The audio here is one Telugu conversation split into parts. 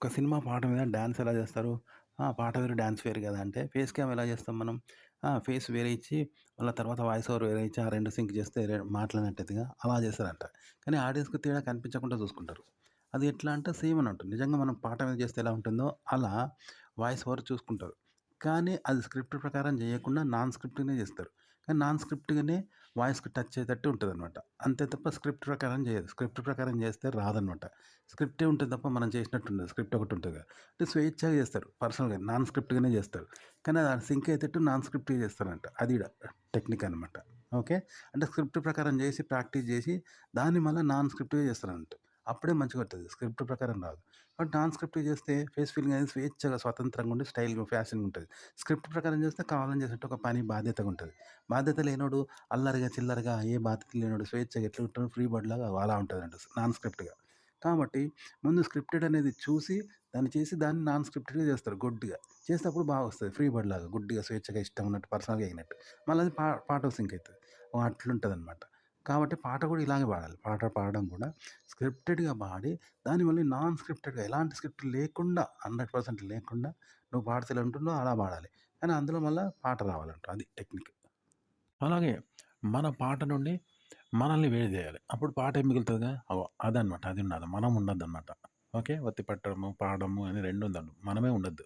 ఒక సినిమా పాట మీద డాన్స్ ఎలా చేస్తారు? పాట వేరు, డాన్స్ వేరు గదా! అంటే ఫేస్ క్యామ్ ఎలా చేస్తాం మనం? ఫేస్ వేరే ఇచ్చి మళ్ళా తర్వాత వాయిస్ ఓవర్ వేరే ఇచ్చి ఆ 2 సింక్ చేస్తే మాటలనేట్టుగా అలా చేస్తారంట. కానీ ఆడియన్స్‌కి తేడా కనిపించకుండా చూసుకుంటారు. అది ఎట్లా అంటే సేమ్ అన్నట్టు. నిజంగా మనం పాట మీద చేస్తే ఎలా ఉంటుందో అలా వాయిస్ ఓవర్ చూసుకుంటారు. కానీ అది స్క్రిప్ట్ ప్రకారం చేయకుండా నాన్ స్క్రిప్ట్‌గానే చేస్తారు. కానీ నాన్ స్క్రిప్ట్‌గానే వాయిస్‌కి టచ్ అయ్యేటట్టు ఉంటదనమాట. అంతే తప్ప స్క్రిప్ట్ ప్రకారం చేయరు. స్క్రిప్ట్ ప్రకారం చేస్తే రాదనమాట. స్క్రిప్టే ఉంటది తప్ప మనం చేసినట్టుండదు. స్క్రిప్ట్ ఒకటుంటదిగా. అంటే స్వేచ్ఛగా చేస్తారు. పర్సనల్‌గా నాన్ స్క్రిప్ట్‌గానే చేస్తారు. కానీ అది సింక్ అయ్యేటట్టు నాన్ స్క్రిప్ట్‌గా చేస్తారంట. అది ఈడ టెక్నిక్ అనమాట. ఓకే. అంటే స్క్రిప్ట్ ప్రకారం చేసి, ప్రాక్టీస్ చేసి దాన్ని మళ్ళా నాన్ స్క్రిప్ట్‌గా చేస్తారన్నట్టు. అప్పుడే మంచిగొత్తది. స్క్రిప్ట్ ప్రకారం రాదు. బట్ నాన్ స్క్రిప్ట్‌గా చేస్తే ఫేస్ ఫీలింగ్ అనేది స్వేచ్ఛగా, స్వతంత్రంగా ఉండి స్టైల్‌గా, ఫ్యాషన్‌గా ఉంటది. స్క్రిప్ట్ ప్రకారం చేస్తే కావాలని చేసినట్టు ఒక పని బాధ్యతగా ఉంటది. బాధ్యత లేనోడు అల్లరిగా, చిల్లరగా ఏ బాధ్యత లేనోడు స్వేచ్ఛగా ఎట్లా ఉంటాడో ఫ్రీ బర్డ్ లాగా అలా ఉంటదంట నాన్ స్క్రిప్ట్‌గా. కాబట్టి ముందు స్క్రిప్టెడ్ అనేది చూసి దాన్ని చేసి దాన్ని నాన్ స్క్రిప్టెడ్‌గా చేస్తారు గుడ్డిగా. చేసేటప్పుడు బాగొస్తది. ఫ్రీ బర్డ్ లాగా గుడ్డిగా స్వేచ్ఛగా ఇష్టం ఉన్నట్టు పర్సనల్‌గా ఎగినట్టు. మళ్ళీ అది పాటో సింక్ అయితది. అట్లుంటదనమాట. కాబట్టి పాట కూడా ఇలాగే పాడాలి. పాట పాడడం కూడా స్క్రిప్టెడ్‌గా పాడి దాన్ని మళ్ళీ నాన్ స్క్రిప్టెడ్‌గా ఎలాంటి స్క్రిప్ట్ లేకుండా 100% లేకుండా నువ్వు పాడితే ఎలా ఉంటుందో అలా పాడాలి. కానీ అందులో మళ్ళా పాట రావాలంట. అది టెక్నిక్. అలాగే మన పాట నుండి మనల్ని వేరు జేయాలి. అప్పుడు పాట ఏం మిగులుతదిగా అదనమాట. అది ఉండాలి. మనం ఉండొద్దనమాట. ఓకే. ఒత్తి పట్టడము, పాడడము అని 2 ఉండద్దు. మనమే ఉండొద్దు.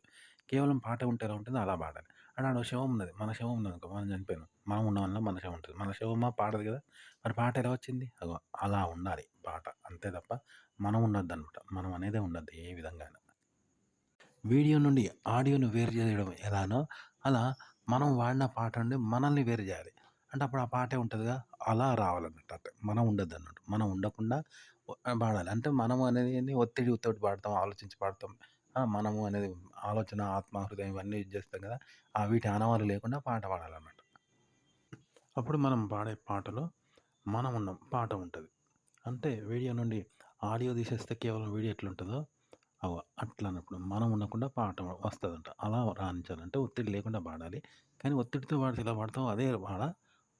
కేవలం పాట ఉంటే ఎలా ఉంటుందో అలా పాడాలి. అండ్ ఆడ శవం ఉన్నది. మన శవం ఉన్నదనుకో మనం చనిపోయినాం. మనం ఉన్నామన్నా మన శవం ఉంటది. మన శవమా పాడదు గదా! మరి పాట ఎలా వచ్చింది? అలా ఉండాలి పాట. అంతే తప్ప మనం ఉండొద్దనమాట. మనం అనేదే ఉండద్దు ఏ విధంగాను. వీడియో నుండి ఆడియోను వేరు జేయడం ఎలానో, అలా మనం వాడిన పాట నుండి మనల్ని వేరు జేయాలి. అంటే అప్పుడు ఆ పాటే ఉంటదిగా, అలా రావాలన్నట్టు. అంటే మనం ఉండొద్దన్నట్టు. మనం ఉండకుండా పాడాలి. అంటే మనం అనేది ఒత్తిడితోటి పాడతాం, ఆలోచించి పాడతాం. మనము అనేది ఆలోచన, ఆత్మ, హృదయం ఇవన్నీ ఇది జేస్తాం గదా! వీటి ఆనవాలు లేకుండా పాట పాడాలన్నమాట. అప్పుడు మనం పాడే పాటలో మనం ఉన్నాం. పాట ఉంటది. అంటే వీడియో నుండి ఆడియో తీసేస్తే కేవలం వీడియో ఎట్లుంటదో అట్లన్నప్పుడు మనం ఉండకుండా పాట వస్తదంట. అలా రాణించాలంటే ఒత్తిడి లేకుండా పాడాలి. కానీ ఒత్తిడితో పాడితే ఎలా పాడతామో అదే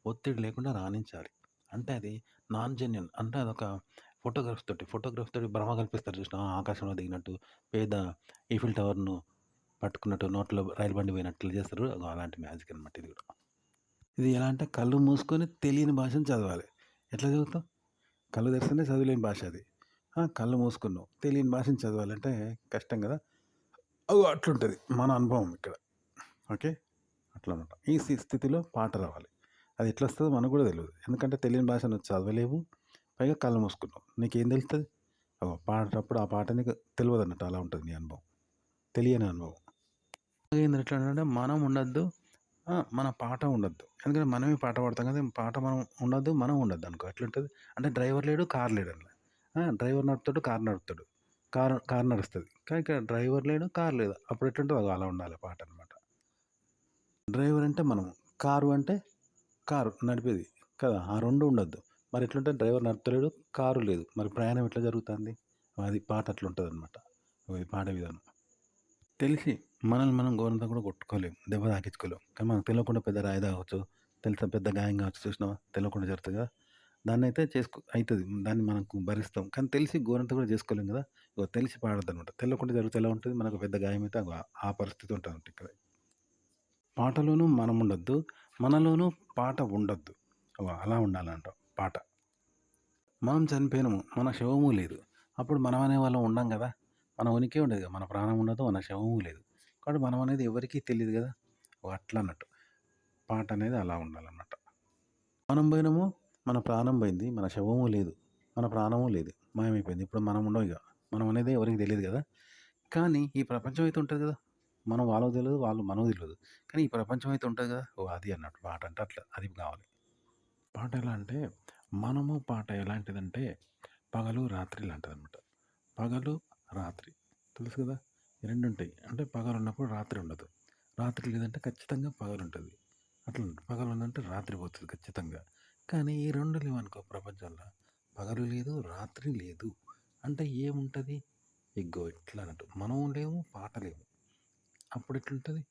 ఒత్తిడి లేకుండా రాణించాలి. అంటే అది నాన్ జెన్యూన్ అంటే అదొక ఫోటోగ్రాఫ్స్ తోటి భ్రమ కల్పిస్తారు చూసినావా? ఆకాశంలో దిగినట్టు, పెద్ద ఈఫిల్ టవర్‌ను పట్టుకున్నట్టు, నోట్లో రైలు బండి పోయినట్లు చేస్తారు. అలాంటి మ్యాజిక్ అన్నమాట ఇది కూడా. ఇది ఎలా అంటే కళ్ళు మూసుకొని తెలియని భాషను చదవాలి. ఎట్లా చదువుతాం? కళ్ళు తెరిస్తేనే చదువులేని భాష అది. కళ్ళు మూసుకున్నావు. తెలియని భాషను చదవాలంటే కష్టం గదా! అట్లుంటది మన అనుభవం ఇక్కడ. ఓకే. అట్లనమాట. ఈ స్థితిలో పాట రావాలి. అది ఎట్లొస్తదో మనకు గూడా తెలవదు. ఎందుకంటే తెలియని భాష నువ్వు చదవలేవు. పైగా కళ్ళు మూసుకున్నావు. నీకేం తెలుస్తది? పాడేటప్పుడు ఆ పాట నీకు తెలవదన్నట్టు అలా ఉంటది నీ అనుభవం. తెలియని అనుభవం. ఏంది ఎట్లంటే మనం ఉండొద్దు. మన పాట ఉండొద్దు. ఎందుకంటే మనమే పాట పాడతాం కదా! పాట మనం ఉండొద్దు, మనం ఉండొద్దనుకో ఎట్లుంటది? అంటే డ్రైవర్ లేడు, కార్ లేడండ్ల. డ్రైవర్ నడుపుతాడు, కార్ నడుపుతాడు. కారు కారు నడుస్తది. కానీ ఇక్కడ డ్రైవర్ లేడు, కార్ లేదు. అప్పుడు ఎట్లుంటదో అలా ఉండాలి పాటనమాట. డ్రైవర్ అంటే మనము. కారు అంటే కారు నడిపేది కదా! ఆ 2 ఉండొద్దు. మరి ఎట్లుంటది డ్రైవర్ నడుపుతలేడు, కారు లేదు. మరి ప్రయాణం ఎట్లా జరుగుతాంది? అది పాట అట్లుంటదనమాట. అది పాడే విధానం. తెలిసి మనల్ని మనం గోరంతా కూడా కొట్టుకోలేం. దెబ్బ తాకించుకోలేం. కానీ మనకు తెలవకుండా పెద్ద రాయి తాగొచ్చు. తెలుసా పెద్ద గాయం కావచ్చు చూసినావా? తెలవకుండా జరుగుతది కదా! దాన్నయితే అయితది. దాన్ని మనకు భరిస్తాం. కానీ తెలిసి గోరంతా కూడా చేసుకోలేం కదా! తెలిసి పాడొద్దనమాట. తెలవకుండా జరిగితే ఎలా ఉంటది? మనకు పెద్ద గాయమైతే ఆ పరిస్థితి ఉంటదంట ఇక్కడ. పాటలోనూ మనముండొద్దు. మనలోనూ పాట ఉండొద్దు. అలా ఉండాలంట పాట. మనం చనిపోయినము. మన శవము లేదు. అప్పుడు మనం అనేవాళ్ళం ఉండం గదా! మన ఉనికే ఉండదు గదా! మన ప్రాణం ఉండదు. మన శవము లేదు. కాబట్టి మనం అనేది ఎవరికీ తెలీదు గదా! అట్లన్నట్టు. పాట అనేది అలా ఉండాలన్నమాట. మనం బోయినము, మన ప్రాణం బోయింది. మన శవము లేదు. మన ప్రాణము లేదు. మాయమైపోయింది. ఇప్పుడు మనం ఉండం ఇగ. మనం అనేది ఎవరికీ తెలీదు గదా! కానీ ఈ ప్రపంచం అయితే ఉంటది గదా! మనం వాళ్ళకి తెలవదు. వాళ్ళు మనకు తెలవదు. కానీ ఈ ప్రపంచం అయితే ఉంటది గదా! అది అన్నట్టు పాట అంటే అట్లా. అది కావాలి. పాట ఎలా అంటే, మనము పాట ఎలాంటిదంటే, పగలు, రాత్రి లాంటిదనమాట. పగలు, రాత్రి తెలుసు కదా! ఈ 2 ఉంటాయి. అంటే పగలున్నప్పుడు రాత్రి ఉండదు. రాత్రి లేదంటే ఖచ్చితంగా పగలుంటది. అట్లుంటది. పగలుందంటే రాత్రి పోతది ఖచ్చితంగా. కానీ ఈ 2 లేవనుకో ప్రపంచంలో, పగలు లేదు, రాత్రి లేదు. అంటే ఏముంటది? ఇట్లా అన్నట్టు. మనము లేము, పాట లేము. అప్పుడెట్లుంటది?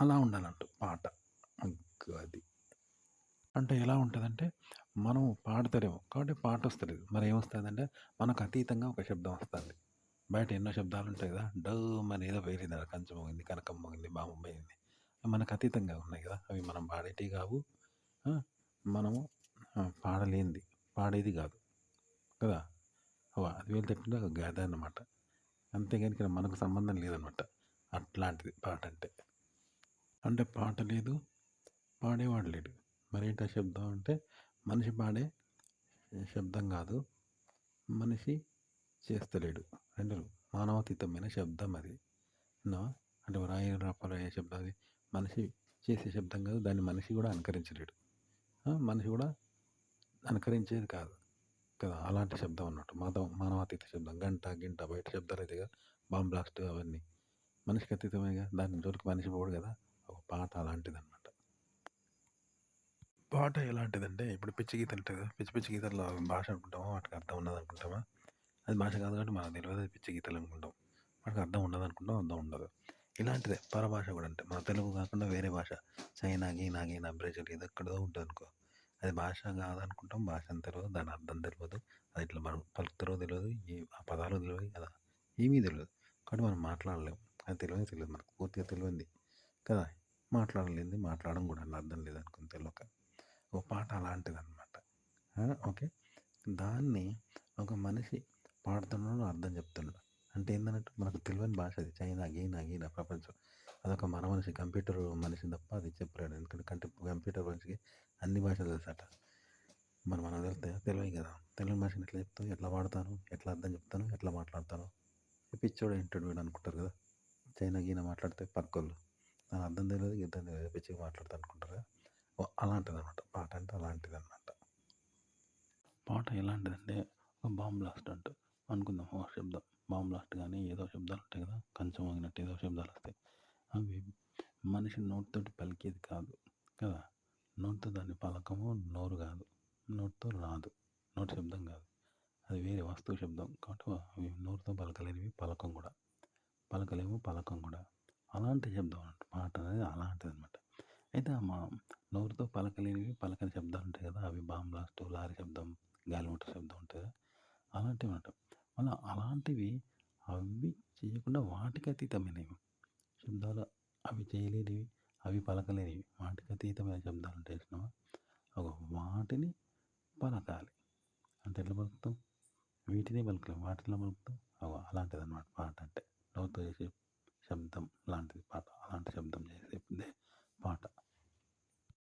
అలా ఉండాలంట పాట. అది. అంటే ఎలా ఉంటదంటే, మనం పాడతలేము. కాబట్టి పాటొస్తలేదు. మరేమొస్తదంటే, మనకు అతీతంగా ఒక శబ్దం వస్తాంది. బయట ఎన్నో శబ్దాలుంటాయి గదా! డోమని ఏదో పేలింది. కంచె మోగింది, కనకం మోగింది, బాంబు పేలింది. మనకు అతీతంగా ఉన్నాయి గదా! అవి మనం పాడేటివి గావు. ఆ! మనము పాడలేనిది, పాడేది గాదు కదా! అది పేలితేట్టుంటే ఒక గాథ అన్నమాట. అంతేగాని ఇక్కడ మనకు సంబంధం లేదనమాట. అట్లాంటిది పాటంటే. అంటే పాట లేదు, పాడేవాడు లేడు. మరేంటా శబ్దం అంటే మనిషి పాడే శబ్దం గాదు. మనిషి చేస్తలేడు. 2 మానవాతీతమైన శబ్దం అది. విన్నావా? అంటే రాయి రప్పలు అయ్యే శబ్దం అది. మనిషి చేసే శబ్దం కాదు. దాన్ని మనిషి గూడా అనుకరించలేడు. మనిషి గూడా అనుకరించేది కాదు కదా! అలాంటి శబ్దం అన్నట్టు. మానవాతీత శబ్దం. గంట, గింట బయట శబ్దాలయితాయి గదా! బాంబ్ బ్లాస్ట్ అవన్నీ. మనిషికి అతీతమేగా. దాని జోలికి మనిషి పోడు గదా! ఒక పాట అలాంటిదనమాట. పాట ఎలాంటిదంటే ఇప్పుడు పిచ్చి గీతలు ఉంటాయి గదా! పిచ్చి పిచ్చి గీతల్లో భాష అనుకుంటామా? వాటికి అర్థం ఉన్నదనుకుంటామా? అది భాష కాదు కాబట్టి మనకు తెలవదు. అది పిచ్చి గీతలు అనుకుంటాం. వాటికి అర్థం ఉండదనుకుంటాం. అర్థం ఉండదు. ఇలాంటిదే పరభాష గూడా అంతే. మన తెలుగు కాకుండా వేరే భాష చైనా, గీనా, గీనా, బ్రెజిల్ ఏదెక్కడో ఉంటదనుకో. అది భాష కాదనుకుంటాం. భాష అని తెలవదు. దాని అర్థం తెలవదు. అది ఎట్లా మనం పలుకుతారో తెలవదు. ఆ పదాలు తెలవదు కదా! ఏమీ తెలవదు. కాబట్టి మనం మాట్లాడలేం. అది తెలవనే తెలవదు మనకు. పూర్తిగా తెలవంది కదా! మాట్లాడలేనిది మాట్లాడడం కూడా అర్థం లేదనుకోని తెలవక. ఒక పాట అలాంటిదనమాట. ఓకే. దాన్ని ఒక మనిషి పాడుతున్నాడు, అర్థం చెప్తున్నాడు. అంటే ఏందన్నట్టు మనకు తెలవని భాష అది. చైనా, గీనా, గీనా ప్రపంచం. అదొక మన మనిషి కంప్యూటర్ మనిషిని తప్ప అది చెప్పలేడు. ఎందుకంటే కంప్యూటర్ మనిషికి అన్ని భాషలు తెలుసట. మరి మనకు తెలుస్తాయా? తెలవయి కదా! తెలియని భాషని ఎట్లా చెప్తావు? ఎట్లా వాడతాను? ఎట్లా అర్థం చెప్తాను? ఎట్లా మాట్లాడతాను? ఈ పిచ్చోడు ఇంటాడు వీడు అనుకుంటారు కదా! చైనా, గీనా మాట్లాడితే పక్కోళ్ళు. దాని అర్థం తెలవదు, గిర్థం తెలవదు. పిచ్చిగా మాట్లాడతా అనుకుంటారు కదా! అలాంటిదనమాట. పాట అంటే అలాంటిదనమాట. పాట ఎలాంటిదంటే బాంబ్ బ్లాస్ట్ అంట అనుకుందాం. ఒక శబ్దం బాంబ్ బ్లాస్ట్ కానీ ఏదో శబ్దాలు ఉంటాయి కదా! కంచం మోగినట్టు ఏదో శబ్దాలు వస్తాయి. అవి మనిషి నోటితోటి పలికేది కాదు కదా! నోటితో దాన్ని పలకము, నోరు కాదు. నోటితో రాదు. నోటి శబ్దం కాదు. అది వేరే వస్తువు శబ్దం. కాబట్టి అవి నోరుతో పలకలేనివి, పలకం కూడా. పలకలేము, పలకం కూడా. అలాంటి శబ్దం అన్నట్టు. పాట అనేది అలాంటిదనమాట. అయితే మా నోరుతో పలకలేనివి, పలకని శబ్దాలు ఉంటాయి కదా! అవి బాంబ్ బ్లాస్టు, లారీ శబ్దం, గాలిమోటార్ శబ్దం ఉంటది కదా! అలాంటివన్నమాట. మళ్ళా అలాంటివి అవి చేయకుండా వాటికి అతీతమైనవి శబ్దాలు అవి చేయలేనివి, అవి పలకలేనివి, వాటికి అతీతమైన శబ్దాలు ఉంటాయి చూసినావా? వాటిని పలకాలి. అంటే ఎట్లా పలుకుతాం? వీటిని పలకలేం. వాటిలో పలుకుతాం. అలాంటిదన్నమాట పాట అంటే. నోరుతో చేసే శబ్దం లాంటిది పాట. అలాంటి శబ్దం చేసేదే పాట.